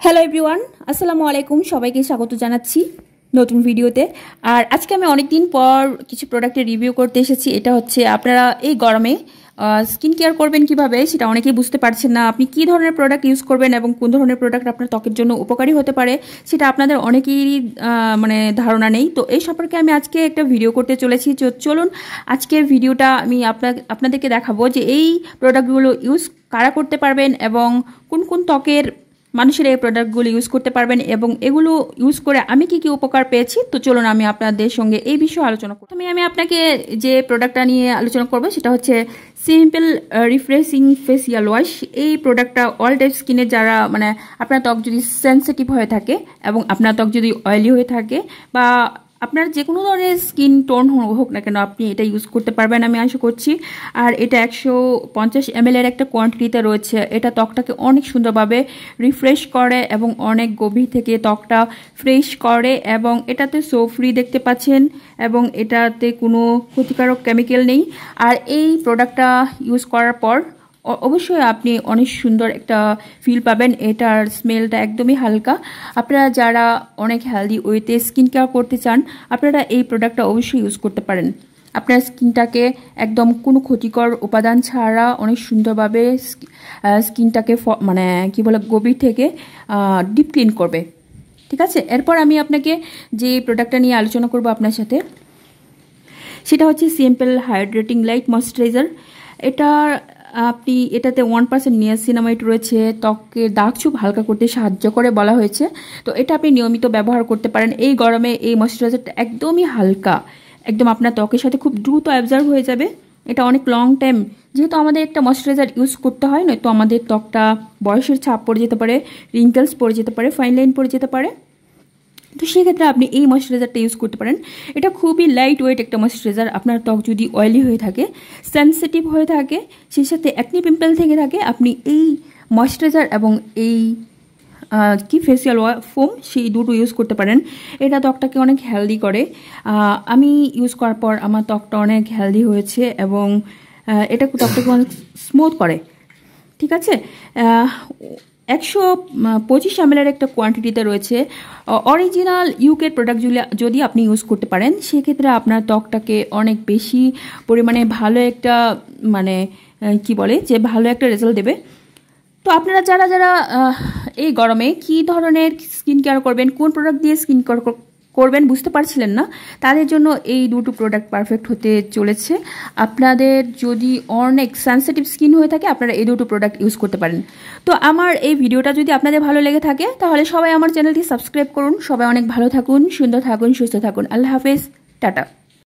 Hello everyone, আসসালামু আলাইকুম। সবাইকে স্বাগত জানাচ্ছি নতুন ভিডিওতে। আর আজকে আমি অনেক দিন পর কিছু প্রোডাক্টের রিভিউ করতে এসেছি। এটা হচ্ছে আপনারা এই গরমে স্কিন কেয়ার করবেন কিভাবে সেটা অনেকেই বুঝতে পারছেন না। আপনি কি ধরনের প্রোডাক্ট ইউজ করবেন এবং কোন ধরনের প্রোডাক্ট আপনার ত্বকের জন্য উপকারী হতে পারে সেটা আপনাদের অনেকেরই ধারণা নেই। তো এই সম্পর্কে আমি আজকে একটা ভিডিও করতে চলেছি। চলুন আজকের ভিডিওটা আমি আপনাদেরকে দেখাবো যে এই প্রোডাক্টগুলো ইউজ কারা করতে পারবেন এবং কোন কোন ত্বকের মানুষের এই প্রোডাক্টগুলো ইউজ করতে পারবেন এবং এগুলো ইউজ করে আমি কি কি উপকার পেয়েছি। তো চলুন আমি আপনাদের সঙ্গে এই বিষয়ে আলোচনা করব। আমি আপনাকে যে প্রোডাক্টটা নিয়ে আলোচনা করব সেটা হচ্ছে সিম্পল রিফ্রেশিং ফেসিয়াল ওয়াশ। এই প্রোডাক্টটা অল টাইপ স্কিনের যারা আপনার ত্বক যদি সেন্সিটিভ হয়ে থাকে এবং আপনার ত্বক যদি অয়েলি হয়ে থাকে বা আপনার যে কোনো ধরনের স্কিন টোন হোক না কেন আপনি এটা ইউজ করতে পারবেন আমি আশা করছি। আর এটা 150 ml এর একটা কোয়ান্টিটিতে রয়েছে। এটা ত্বকটাকে অনেক সুন্দরভাবে রিফ্রেশ করে এবং অনেক গভীর থেকে ত্বকটা ফ্রেশ করে এবং এটাতে সোপ ফ্রি দেখতে পাচ্ছেন এবং এটাতে কোনো ক্ষতিকারক কেমিক্যাল নেই। আর এই প্রোডাক্টটা ইউজ করার পর অবশ্যই আপনি অনেক সুন্দর একটা ফিল পাবেন। এটার স্মেলটা একদমই হালকা। আপনারা যারা অনেক হেলদি ওয়েতে স্কিন কেয়ার করতে চান আপনারা এই প্রোডাক্টটা অবশ্যই ইউজ করতে পারেন। আপনার স্কিনটাকে একদম কোনো ক্ষতিকর উপাদান ছাড়া অনেক সুন্দরভাবে স্কিনটাকে গভীর থেকে ডিপ ক্লিন করবে। ঠিক আছে, এরপর আমি আপনাকে যে প্রোডাক্টটা নিয়ে আলোচনা করব আপনার সাথে সেটা হচ্ছে সিম্পল হাইড্রেটিং লাইট ময়শ্চারাইজার। এটাতে 1% নিয়াসিনামাইড রয়েছে, ত্বকের দাগ ছোপ হালকা করতে সাহায্য করে বলা হয়েছে। তো এটা আপনি নিয়মিত ব্যবহার করতে পারেন। এই গরমে এই ময়শ্চারাইজারটা একদমই হালকা, একদম আপনার ত্বকের সাথে খুব দ্রুত অ্যাবজর্ব হয়ে যাবে। এটা অনেক লং টাইম যেহেতু আমাদের একটা ময়শ্চারাইজার ইউজ করতে হয়, নয়তো আমাদের ত্বকটা বয়সের ছাপ পড়ে যেতে পারে, রিঙ্কেলস পড়ে যেতে পারে, ফাইন লাইন পড়ে যেতে পারে। তো সেক্ষেত্রে আপনি এই ময়শ্চারাইজারটা ইউজ করতে পারেন। এটা খুবই লাইট ওয়েট একটা ময়শ্চারাইজার। আপনার ত্বক যদি অয়েলি হয়ে থাকে, সেন্সিটিভ হয়ে থাকে, সেই সাথে অ্যাকনি পিম্পল থেকে থাকে, আপনি এই ময়শ্চারাইজার এবং এই ফেসিয়াল ফোম সেই দুটো ইউজ করতে পারেন। এটা ত্বকটাকে অনেক হেলদি করে। আমি ইউজ করার পর আমার ত্বকটা অনেক হেলদি হয়েছে এবং এটা ত্বকটাকে অনেক স্মুথ করে। ঠিক আছে, 125 ml এর একটা কোয়ান্টিটিতে রয়েছে। অরিজিনাল ইউকের প্রোডাক্ট যদি আপনি ইউজ করতে পারেন সেক্ষেত্রে আপনার ত্বকটাকে অনেক বেশি পরিমাণে ভালো একটা ভালো একটা রেজাল্ট দেবে। তো আপনারা যারা এই গরমে কি ধরনের স্কিন কেয়ার করবেন, কোন প্রোডাক্ট দিয়ে স্কিন কেয়ার করবেন বুঝতে পারছিলেন না, তাদের জন্য এই দুটো প্রোডাক্ট পারফেক্ট হতে চলেছে। আপনাদের যদি অনেক সেন্সিটিভ স্কিন হয়ে থাকে আপনারা এই দুটো প্রোডাক্ট ইউজ করতে পারেন। তো আমার এই ভিডিওটা যদি আপনাদের ভালো লেগে থাকে তাহলে সবাই আমার চ্যানেলটি সাবস্ক্রাইব করুন। সবাই অনেক ভালো থাকুন, সুন্দর থাকুন, সুস্থ থাকুন। আল্লাহ হাফেজ, টাটা।